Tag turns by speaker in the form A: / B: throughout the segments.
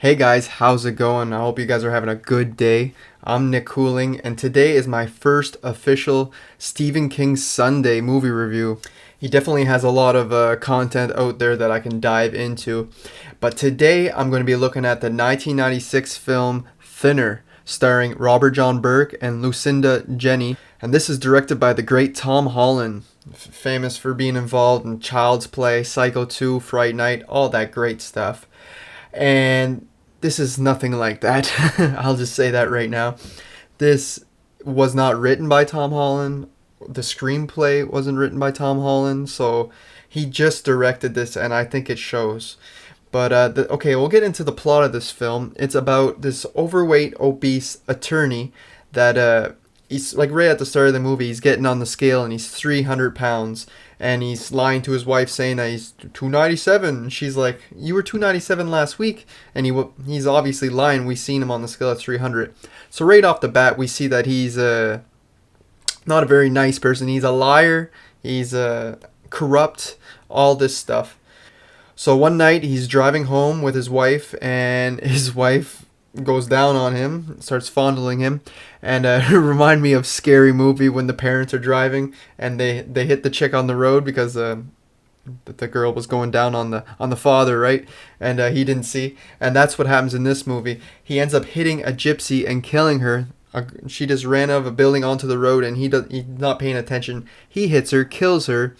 A: Hey guys, how's it going? I hope you guys are having a good day. I'm Nick Cooling, and today is my first official Stephen King Sunday movie review. He definitely has a lot of content out there that I can dive into, but today I'm going to be looking at the 1996 film Thinner, starring Robert John Burke and Lucinda Jenny, and this is directed by the great Tom Holland, famous for being involved in Child's Play, Psycho 2, Fright Night, all that great stuff. And this is nothing like that. I'll just say that right now. This was not written by Tom Holland. The screenplay wasn't written by Tom Holland, so he just directed this, and I think it shows. But okay, we'll get into the plot of this film. It's about this overweight, obese attorney that he's like right at the start of the movie. He's getting on the scale and he's 300 pounds, and he's lying to his wife saying that he's 297. And she's like, "You were 297 last week," and he's obviously lying. We've seen him on the scale at 300. So right off the bat, we see that he's not a very nice person. He's a liar. He's corrupt. All this stuff. So one night he's driving home with his wife, and his wife goes down on him, starts fondling him, and it remind me of Scary Movie when the parents are driving and they hit the chick on the road because the girl was going down on the father, right? And he didn't see, and that's what happens in this movie. He ends up hitting a gypsy and killing her. She just ran out of a building onto the road, and he's not paying attention. He hits her, kills her,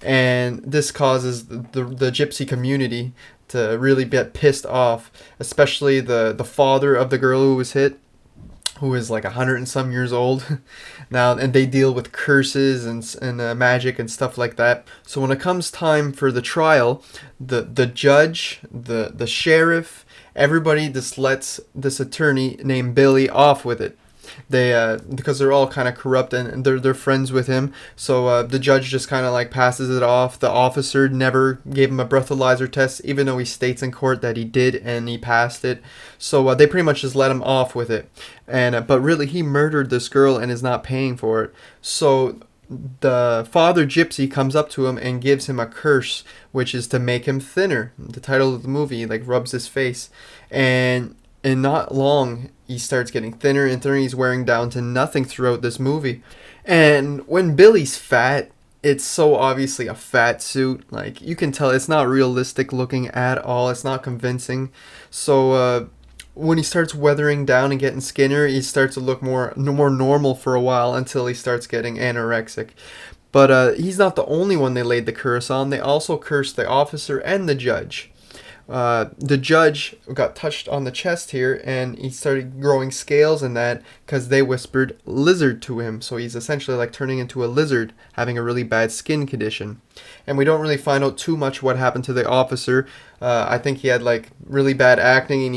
A: and this causes the gypsy community to really get pissed off, especially the father of the girl who was hit, who is like 100 and some years old now, and they deal with curses and magic and stuff like that. So when it comes time for the trial, the judge, the sheriff, everybody just lets this attorney named Billy off with it. They because they're all kind of corrupt, and they're friends with him. So the judge just kind of like passes it off. The officer never gave him a breathalyzer test, even though he states in court that he did and he passed it. So they pretty much just let him off with it. And but really, he murdered this girl and is not paying for it. So the father gypsy comes up to him and gives him a curse, which is to make him thinner. The title of the movie like rubs his face, and not long he starts getting thinner and thinner. He's wearing down to nothing throughout this movie. And when Billy's fat, it's so obviously a fat suit. Like, you can tell it's not realistic looking at all. It's not convincing. So when he starts weathering down and getting skinnier, he starts to look more normal for a while until he starts getting anorexic. But he's not the only one they laid the curse on. They also cursed the officer and the judge. The judge got touched on the chest here, and he started growing scales and that because they whispered lizard to him. So he's essentially like turning into a lizard, having a really bad skin condition. And we don't really find out too much what happened to the officer. I think he had like really bad acne, and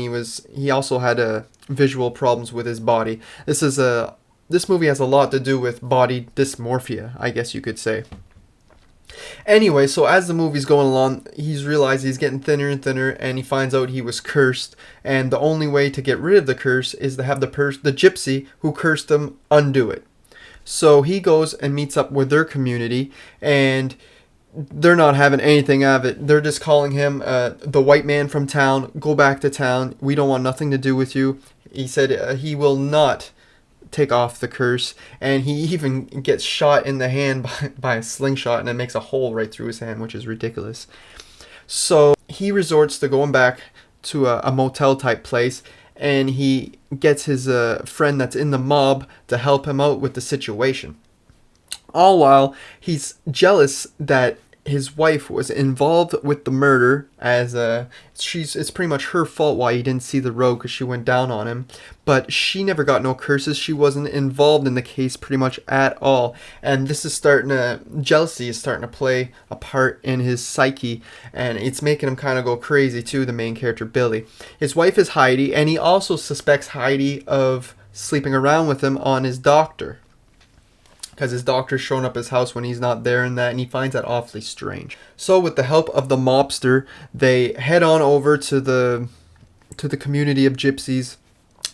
A: he also had visual problems with his body. This movie has a lot to do with body dysmorphia, I guess you could say. Anyway, so as the movie's going along, he's realized he's getting thinner and thinner, and he finds out he was cursed. And the only way to get rid of the curse is to have the gypsy who cursed him undo it. So he goes and meets up with their community, and they're not having anything of it. They're just calling him the white man from town. Go back to town. We don't want nothing to do with you. He said he will not take off the curse, and he even gets shot in the hand by a slingshot, and it makes a hole right through his hand, which is ridiculous. So he resorts to going back to a motel type place, and he gets his friend that's in the mob to help him out with the situation. All while he's jealous that his wife was involved with the murder, as it's pretty much her fault why he didn't see the road, because she went down on him. But she never got no curses. She wasn't involved in the case pretty much at all. And this is jealousy is starting to play a part in his psyche, and it's making him kind of go crazy too, the main character Billy. His wife is Heidi, and he also suspects Heidi of sleeping around with him on his doctor, because his doctor's showing up at his house when he's not there and that, and he finds that awfully strange. So with the help of the mobster, they head on over to the community of gypsies,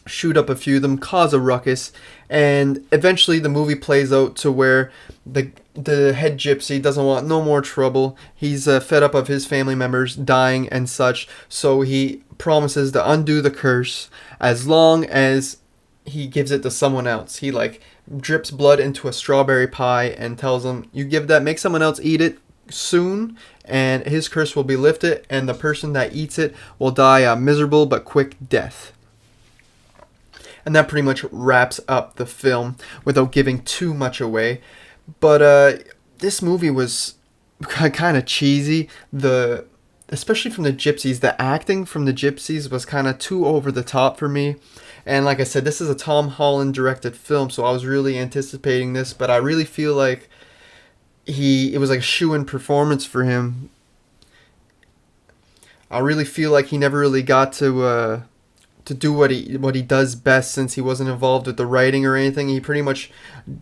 A: shoot up a few of them, cause a ruckus, and eventually the movie plays out to where the head gypsy doesn't want no more trouble. He's fed up of his family members dying and such, so he promises to undo the curse as long as he gives it to someone else. He like drips blood into a strawberry pie and tells them, "You give that, make someone else eat it soon, and his curse will be lifted, and the person that eats it will die a miserable but quick death." And that pretty much wraps up the film without giving too much away. But this movie was kind of cheesy. Especially from the gypsies, the acting from the gypsies was kind of too over the top for me. And like I said, this is a Tom Holland directed film, so I was really anticipating this. But I really feel like it was like a shoe-in performance for him. I really feel like he never really got to do what he does best, since he wasn't involved with the writing or anything. He pretty much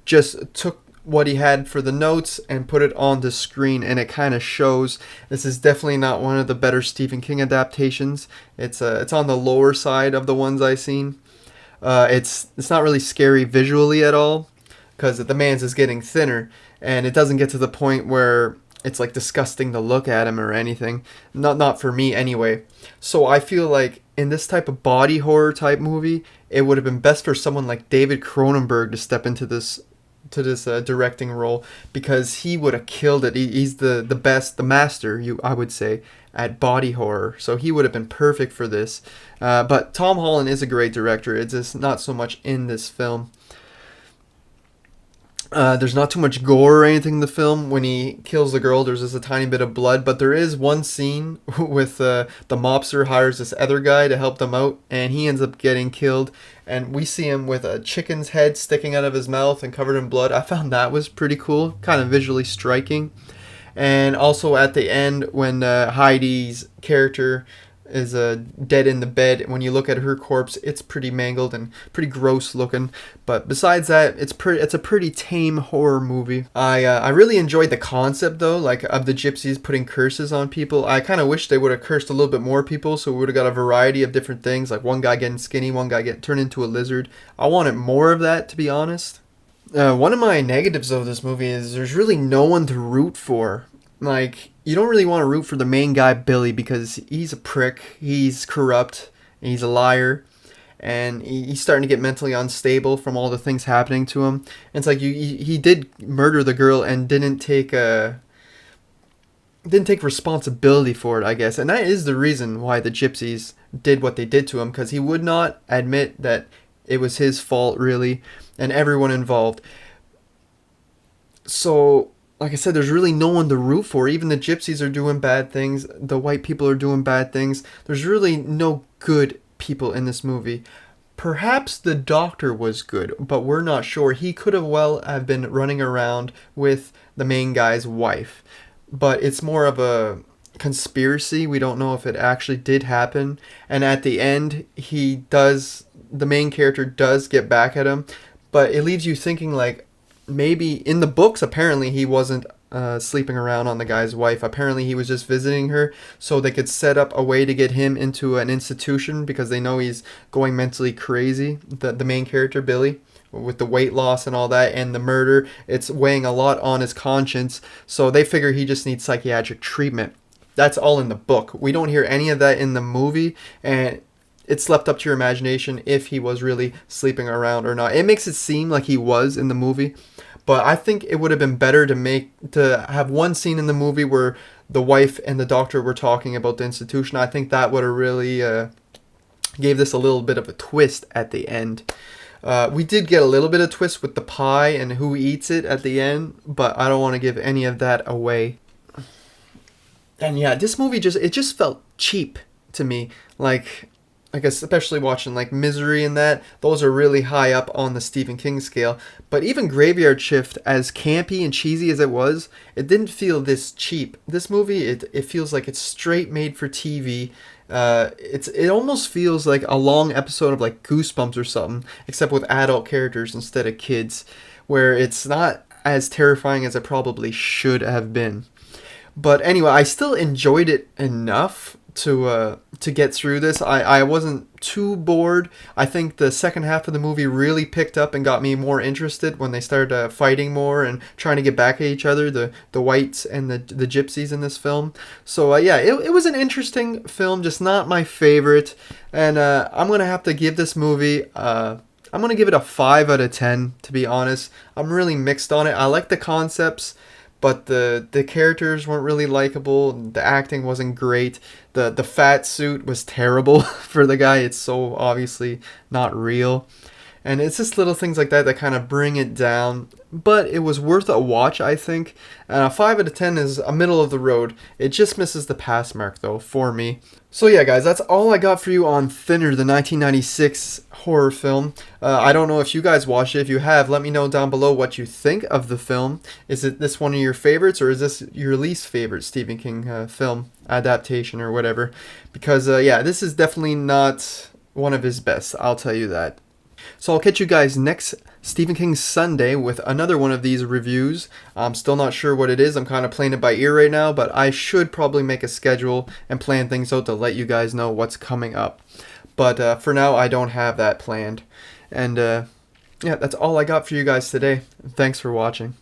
A: just took what he had for the notes and put it on the screen, and it kind of shows. This is definitely not one of the better Stephen King adaptations. It's on the lower side of the ones I've seen. It's not really scary visually at all, because the man's is getting thinner, and it doesn't get to the point where it's like disgusting to look at him or anything. Not for me anyway. So I feel like in this type of body horror type movie, it would have been best for someone like David Cronenberg to step into this directing role, because he would have killed it. He's the best, the master, I would say, at body horror. So he would have been perfect for this. But Tom Holland is a great director. It's just not so much in this film. There's not too much gore or anything in the film. When he kills the girl, there's just a tiny bit of blood. But there is one scene with the mobster hires this other guy to help them out, and he ends up getting killed. And we see him with a chicken's head sticking out of his mouth and covered in blood. I found that was pretty cool, kind of visually striking. And also at the end, when Heidi's character is dead in the bed, when you look at her corpse, it's pretty mangled and pretty gross looking. But besides that, it's a pretty tame horror movie. I really enjoyed the concept though, like of the gypsies putting curses on people. I kind of wish they would have cursed a little bit more people, so we would have got a variety of different things, like one guy getting skinny, one guy getting turned into a lizard. I wanted more of that, to be honest. One of my negatives of this movie is there's really no one to root for. Like, you don't really want to root for the main guy, Billy, because he's a prick, he's corrupt, and he's a liar, and he's starting to get mentally unstable from all the things happening to him. And it's like he did murder the girl and didn't take responsibility for it, I guess. And that is the reason why the gypsies did what they did to him, because he would not admit that it was his fault, really, and everyone involved. So, like I said, there's really no one to root for. Even the gypsies are doing bad things. The white people are doing bad things. There's really no good people in this movie. Perhaps the doctor was good, but we're not sure. He could have been running around with the main guy's wife. But it's more of a conspiracy. We don't know if it actually did happen. And at the end, the main character does get back at him. But it leaves you thinking, like, maybe in the books, apparently he wasn't sleeping around on the guy's wife. Apparently he was just visiting her so they could set up a way to get him into an institution, because they know he's going mentally crazy. The main character, Billy, with the weight loss and all that and the murder, it's weighing a lot on his conscience. So they figure he just needs psychiatric treatment. That's all in the book. We don't hear any of that in the movie, and it's left up to your imagination if he was really sleeping around or not. It makes it seem like he was in the movie, but I think it would have been better to have one scene in the movie where the wife and the doctor were talking about the institution. I think that would have really gave this a little bit of a twist at the end. We did get a little bit of twist with the pie and who eats it at the end, but I don't want to give any of that away. And yeah, this movie just felt cheap to me. Like especially watching like Misery and that, those are really high up on the Stephen King scale. But even Graveyard Shift, as campy and cheesy as it was, it didn't feel this cheap. This movie, it feels like it's straight made for TV. It almost feels like a long episode of like Goosebumps or something, except with adult characters instead of kids, where it's not as terrifying as it probably should have been. But anyway, I still enjoyed it enough to get through this. I wasn't too bored. I think the second half of the movie really picked up and got me more interested when they started fighting more and trying to get back at each other, the whites and the gypsies in this film. So yeah, it was an interesting film, just not my favorite. And I'm going to have to give this movie... I'm going to give it a 5 out of 10, to be honest. I'm really mixed on it. I like the concepts, but the characters weren't really likable. The acting wasn't great. The fat suit was terrible for the guy. It's so obviously not real. And it's just little things like that that kind of bring it down. But it was worth a watch, I think. And a 5 out of 10 is a middle of the road. It just misses the pass mark, though, for me. So yeah, guys, that's all I got for you on Thinner, the 1996 horror film. I don't know if you guys watched it. If you have, let me know down below what you think of the film. Is it this one of your favorites, or is this your least favorite Stephen King film adaptation or whatever? Because yeah, this is definitely not one of his best, I'll tell you that. So I'll catch you guys next Stephen King Sunday with another one of these reviews. I'm still not sure what it is. I'm kind of playing it by ear right now, but I should probably make a schedule and plan things out to let you guys know what's coming up. But for now, I don't have that planned. And yeah, that's all I got for you guys today. Thanks for watching.